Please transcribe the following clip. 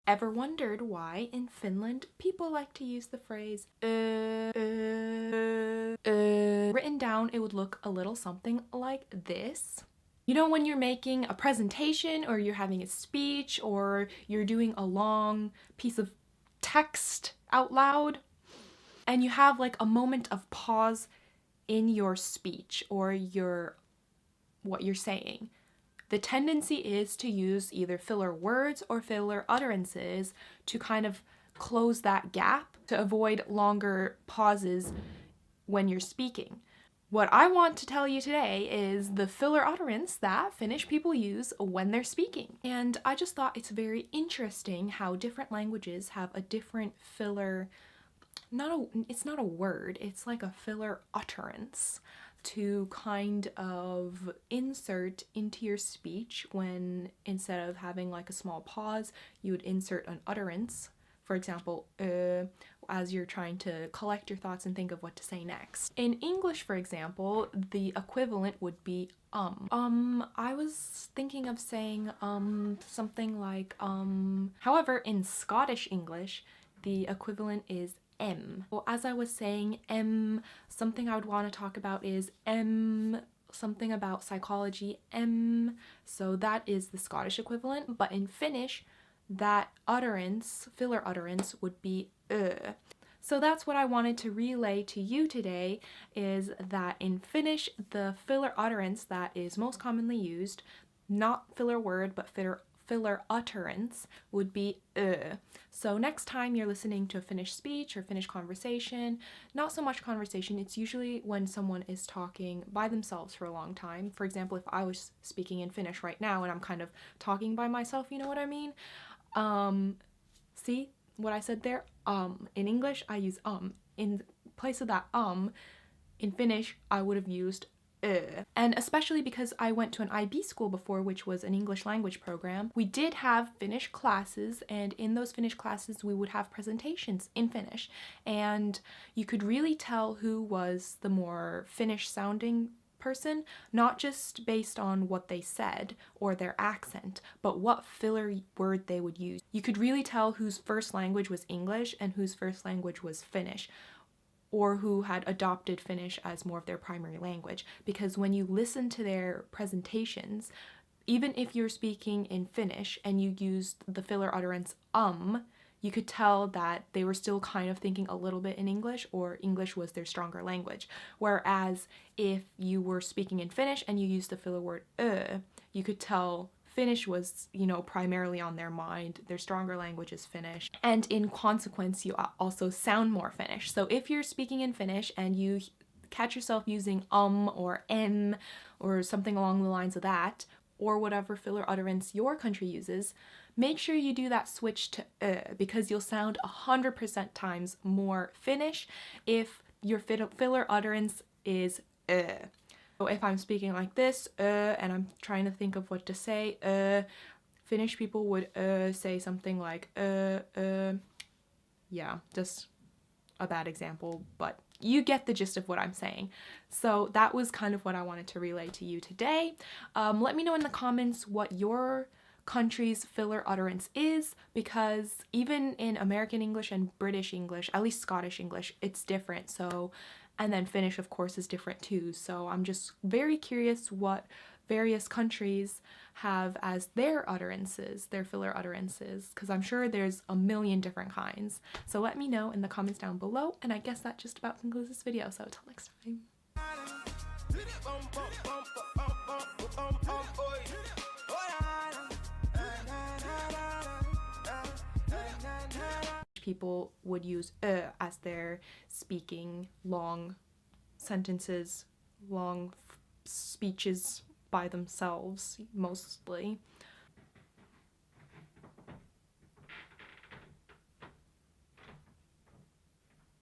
Ever wondered why in Finland people like to use the phrase Written down, it would look a little something like this. You know, when you're making a presentation or you're having a speech or you're doing a long piece of text out loud and you have like a moment of pause in your speech or what you're saying. The tendency is to use either filler words or filler utterances to kind of close that gap to avoid longer pauses when you're speaking. What I want to tell you today is the filler utterance that Finnish people use when they're speaking. And I just thought it's very interesting how different languages have a different filler, it's not a word, it's like a filler utterance to kind of insert into your speech when instead of having like a small pause, you would insert an utterance. For example, as you're trying to collect your thoughts and think of what to say next. In English, for example, the equivalent would be I was thinking of saying something like However, in Scottish English, the equivalent is M. Well, as I was saying, something I would want to talk about is something about psychology, so that is the Scottish equivalent, but in Finnish, that utterance, filler utterance, would be So that's what I wanted to relay to you today, is that in Finnish, the filler utterance that is most commonly used, not filler word, but filler utterance, would be So next time you're listening to a Finnish speech or Finnish conversation, not so much conversation, it's usually when someone is talking by themselves for a long time. For example, if I was speaking in Finnish right now and I'm kind of talking by myself, you know what I mean? See what I said there? In English, I use In place of that in Finnish, I would have used And especially because I went to an IB school before, which was an English language program, we did have Finnish classes, and in those Finnish classes we would have presentations in Finnish, and you could really tell who was the more Finnish sounding person, not just based on what they said or their accent, but what filler word they would use. You could really tell whose first language was English and whose first language was Finnish, or who had adopted Finnish as more of their primary language, because when you listen to their presentations, even if you're speaking in Finnish and you used the filler utterance you could tell that they were still kind of thinking a little bit in English, or English was their stronger language. Whereas if you were speaking in Finnish and you used the filler word you could tell Finnish was, you know, primarily on their mind. Their stronger language is Finnish. And in consequence, you also sound more Finnish. So if you're speaking in Finnish and you catch yourself using or m or something along the lines of that, or whatever filler utterance your country uses, make sure you do that switch to because you'll sound 100% times more Finnish if your filler utterance is So if I'm speaking like this, and I'm trying to think of what to say, Finnish people would say something like yeah, just a bad example, but you get the gist of what I'm saying. So that was kind of what I wanted to relay to you today. Let me know in the comments what your country's filler utterance is, because even in American English and British English, at least Scottish English, it's different. So, and then Finnish, of course, is different too. So I'm just very curious what various countries have as their utterances, their filler utterances, because I'm sure there's a million different kinds. So let me know in the comments down below, and I guess that just about concludes this video, so until next time. People would use as they're speaking long sentences, long speeches by themselves, mostly.